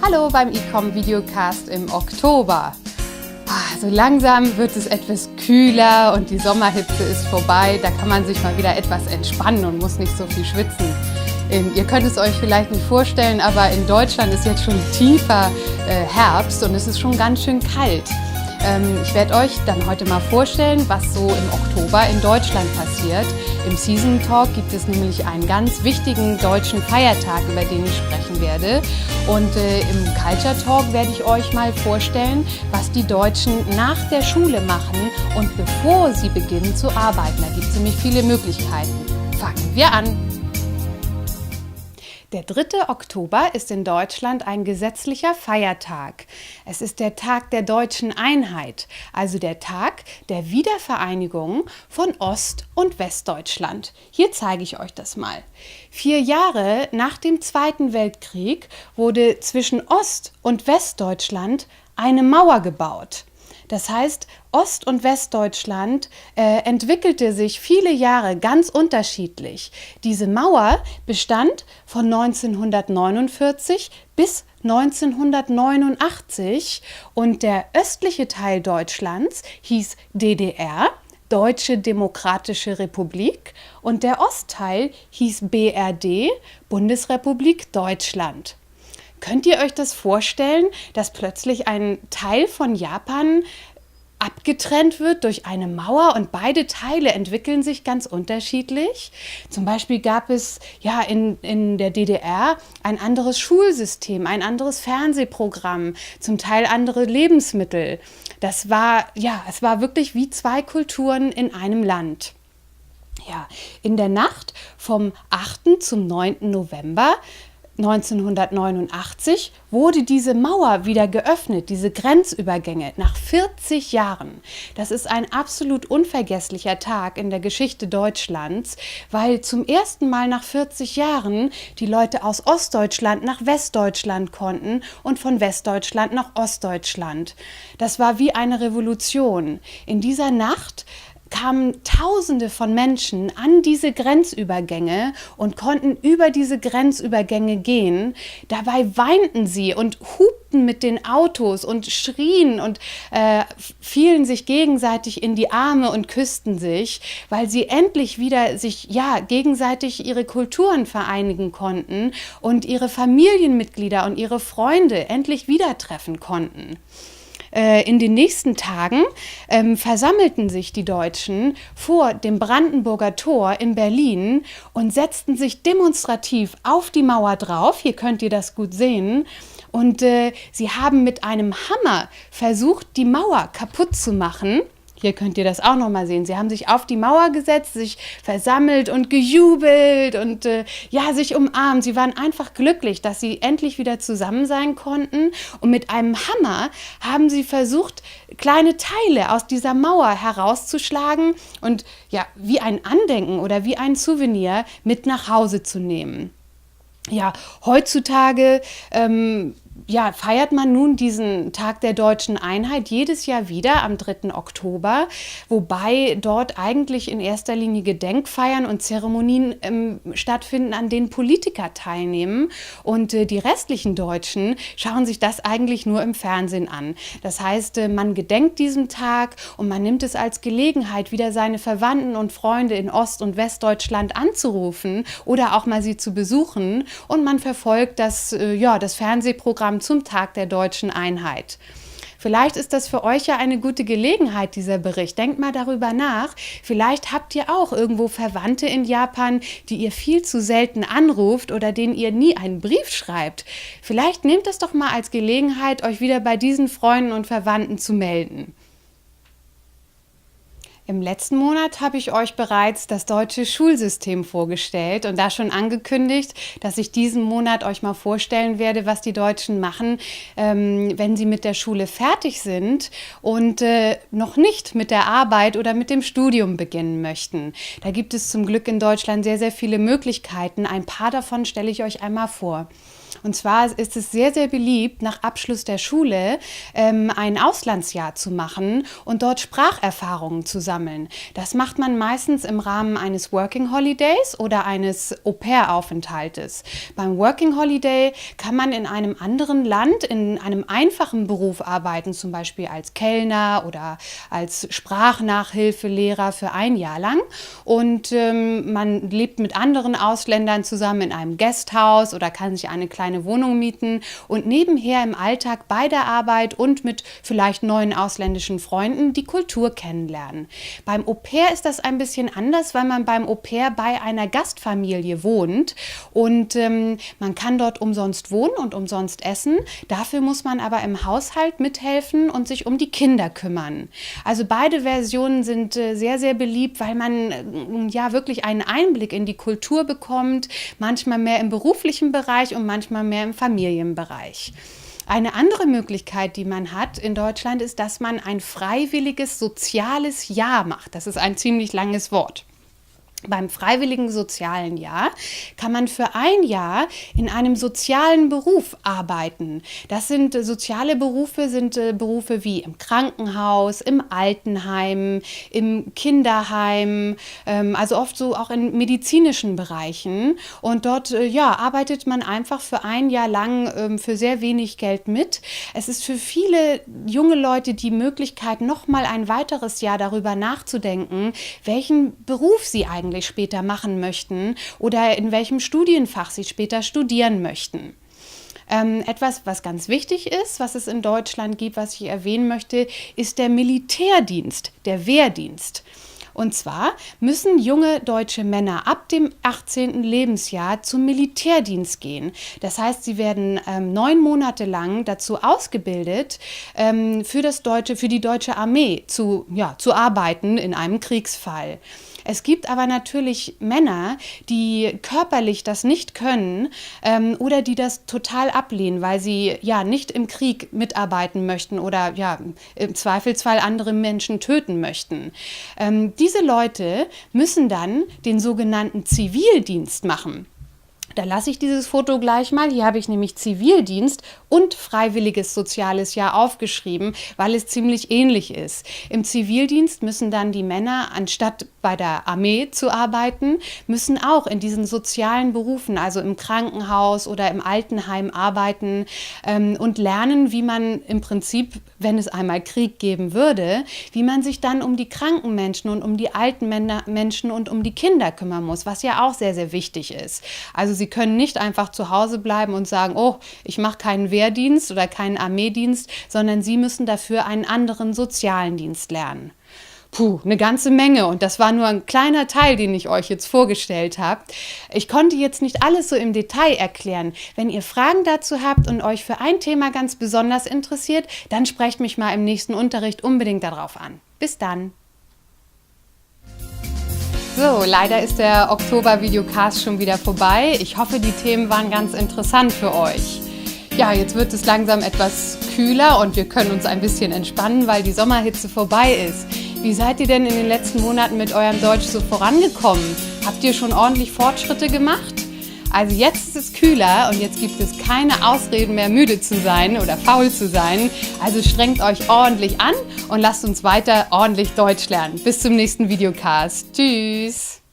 Hallo beim eCom Videocast im Oktober. So langsam wird es etwas kühler und die Sommerhitze ist vorbei. Da kann man sich mal wieder etwas entspannen und muss nicht so viel schwitzen. Ihr könnt es euch vielleicht nicht vorstellen, aber in Deutschland ist jetzt schon tiefer Herbst und es ist schon ganz schön kalt. Ich werde euch dann heute mal vorstellen, was so im Oktober in Deutschland passiert. Im Season Talk gibt es nämlich einen ganz wichtigen deutschen Feiertag, über den ich sprechen werde. Und im Culture Talk werde ich euch mal vorstellen, was die Deutschen nach der Schule machen und bevor sie beginnen zu arbeiten. Da gibt es nämlich viele Möglichkeiten. Fangen wir an! Der 3. Oktober ist in Deutschland ein gesetzlicher Feiertag. Es ist der Tag der deutschen Einheit, also der Tag der Wiedervereinigung von Ost- und Westdeutschland. Hier zeige ich euch das mal. 4 Jahre nach dem Zweiten Weltkrieg wurde zwischen Ost- und Westdeutschland eine Mauer gebaut. Das heißt, Ost- und Westdeutschland entwickelte sich viele Jahre ganz unterschiedlich. Diese Mauer bestand von 1949 bis 1989 und der östliche Teil Deutschlands hieß DDR, Deutsche Demokratische Republik, und der Ostteil hieß BRD, Bundesrepublik Deutschland. Könnt ihr euch das vorstellen, dass plötzlich ein Teil von Japan abgetrennt wird durch eine Mauer und beide Teile entwickeln sich ganz unterschiedlich? Zum Beispiel gab es ja in der DDR ein anderes Schulsystem, ein anderes Fernsehprogramm, zum Teil andere Lebensmittel. Es war wirklich wie 2 Kulturen in einem Land. Ja, in der Nacht vom 8. zum 9. November 1989 wurde diese Mauer wieder geöffnet, diese Grenzübergänge, nach 40 Jahren. Das ist ein absolut unvergesslicher Tag in der Geschichte Deutschlands, weil zum ersten Mal nach 40 Jahren die Leute aus Ostdeutschland nach Westdeutschland konnten und von Westdeutschland nach Ostdeutschland. Das war wie eine Revolution. In dieser Nacht kamen Tausende von Menschen an diese Grenzübergänge und konnten über diese Grenzübergänge gehen. Dabei weinten sie und hupten mit den Autos und schrien und fielen sich gegenseitig in die Arme und küssten sich, weil sie endlich wieder sich gegenseitig ihre Kulturen vereinigen konnten und ihre Familienmitglieder und ihre Freunde endlich wieder treffen konnten. In den nächsten Tagen versammelten sich die Deutschen vor dem Brandenburger Tor in Berlin und setzten sich demonstrativ auf die Mauer drauf. Hier könnt ihr das gut sehen. Und sie haben mit einem Hammer versucht, die Mauer kaputt zu machen. Hier könnt ihr das auch noch mal sehen. Sie haben sich auf die Mauer gesetzt, sich versammelt und gejubelt und sich umarmt. Sie waren einfach glücklich, dass sie endlich wieder zusammen sein konnten. Und mit einem Hammer haben sie versucht, kleine Teile aus dieser Mauer herauszuschlagen und wie ein Andenken oder wie ein Souvenir mit nach Hause zu nehmen. Ja, heutzutage feiert man nun diesen Tag der deutschen Einheit jedes Jahr wieder am 3. Oktober, wobei dort eigentlich in erster Linie Gedenkfeiern und Zeremonien stattfinden, an denen Politiker teilnehmen. Und die restlichen Deutschen schauen sich das eigentlich nur im Fernsehen an. Das heißt, man gedenkt diesem Tag und man nimmt es als Gelegenheit, wieder seine Verwandten und Freunde in Ost- und Westdeutschland anzurufen oder auch mal sie zu besuchen. Und man verfolgt das Fernsehprogramm zum Tag der deutschen Einheit. Vielleicht ist das für euch ja eine gute Gelegenheit, dieser Bericht. Denkt mal darüber nach. Vielleicht habt ihr auch irgendwo Verwandte in Japan, die ihr viel zu selten anruft oder denen ihr nie einen Brief schreibt. Vielleicht nehmt es doch mal als Gelegenheit, euch wieder bei diesen Freunden und Verwandten zu melden. Im letzten Monat habe ich euch bereits das deutsche Schulsystem vorgestellt und da schon angekündigt, dass ich diesen Monat euch mal vorstellen werde, was die Deutschen machen, wenn sie mit der Schule fertig sind und noch nicht mit der Arbeit oder mit dem Studium beginnen möchten. Da gibt es zum Glück in Deutschland sehr, sehr viele Möglichkeiten. Ein paar davon stelle ich euch einmal vor. Und zwar ist es sehr, sehr beliebt, nach Abschluss der Schule ein Auslandsjahr zu machen und dort Spracherfahrungen zu sammeln. Das macht man meistens im Rahmen eines Working Holidays oder eines Au-pair-Aufenthaltes. Beim Working Holiday kann man in einem anderen Land in einem einfachen Beruf arbeiten, zum Beispiel als Kellner oder als Sprachnachhilfelehrer für ein Jahr lang. Und man lebt mit anderen Ausländern zusammen in einem Guesthouse oder kann sich eine kleine Wohnung mieten und nebenher im Alltag bei der Arbeit und mit vielleicht neuen ausländischen Freunden die Kultur kennenlernen. Beim Au-pair ist das ein bisschen anders, weil man beim Au-pair bei einer Gastfamilie wohnt und man kann dort umsonst wohnen und umsonst essen. Dafür muss man aber im Haushalt mithelfen und sich um die Kinder kümmern. Also beide Versionen sind sehr, sehr beliebt, weil man ja wirklich einen Einblick in die Kultur bekommt, manchmal mehr im beruflichen Bereich und manchmal mehr im Familienbereich. Eine andere Möglichkeit, die man hat in Deutschland, ist, dass man ein freiwilliges soziales Jahr macht. Das ist ein ziemlich langes Wort. Beim freiwilligen sozialen Jahr kann man für ein Jahr in einem sozialen Beruf arbeiten. Das sind soziale Berufe, sind Berufe wie im Krankenhaus, im Altenheim, im Kinderheim, also oft so auch in medizinischen Bereichen. Und dort arbeitet man einfach für ein Jahr lang für sehr wenig Geld mit. Es ist für viele junge Leute die Möglichkeit, noch mal ein weiteres Jahr darüber nachzudenken, welchen Beruf sie eigentlich später machen möchten oder in welchem Studienfach sie später studieren möchten. Etwas, was ganz wichtig ist, was es in Deutschland gibt, was ich erwähnen möchte, ist der Militärdienst, der Wehrdienst. Und zwar müssen junge deutsche Männer ab dem 18. Lebensjahr zum Militärdienst gehen. Das heißt, sie werden 9 Monate lang dazu ausgebildet, für die deutsche Armee zu arbeiten in einem Kriegsfall. Es gibt aber natürlich Männer, die körperlich das nicht können oder die das total ablehnen, weil sie nicht im Krieg mitarbeiten möchten oder im Zweifelsfall andere Menschen töten möchten. Diese Leute müssen dann den sogenannten Zivildienst machen. Da lasse ich dieses Foto gleich mal. Hier habe ich nämlich Zivildienst und freiwilliges soziales Jahr aufgeschrieben, weil es ziemlich ähnlich ist. Im Zivildienst müssen dann die Männer, anstatt bei der Armee zu arbeiten, müssen auch in diesen sozialen Berufen, also im Krankenhaus oder im Altenheim arbeiten und lernen, wie man im Prinzip, wenn es einmal Krieg geben würde, wie man sich dann um die kranken Menschen und um die alten Menschen und um die Kinder kümmern muss, was ja auch sehr, sehr wichtig ist. Also sie können nicht einfach zu Hause bleiben und sagen, oh, ich mache keinen Wehrdienst oder keinen Armeedienst, sondern sie müssen dafür einen anderen sozialen Dienst lernen. Puh, eine ganze Menge und das war nur ein kleiner Teil, den ich euch jetzt vorgestellt habe. Ich konnte jetzt nicht alles so im Detail erklären. Wenn ihr Fragen dazu habt und euch für ein Thema ganz besonders interessiert, dann sprecht mich mal im nächsten Unterricht unbedingt darauf an. Bis dann! So, leider ist der Oktober-Videocast schon wieder vorbei. Ich hoffe, die Themen waren ganz interessant für euch. Ja, jetzt wird es langsam etwas kühler und wir können uns ein bisschen entspannen, weil die Sommerhitze vorbei ist. Wie seid ihr denn in den letzten Monaten mit eurem Deutsch so vorangekommen? Habt ihr schon ordentlich Fortschritte gemacht? Also jetzt ist es kühler und jetzt gibt es keine Ausreden mehr, müde zu sein oder faul zu sein. Also strengt euch ordentlich an und lasst uns weiter ordentlich Deutsch lernen. Bis zum nächsten Videocast. Tschüss!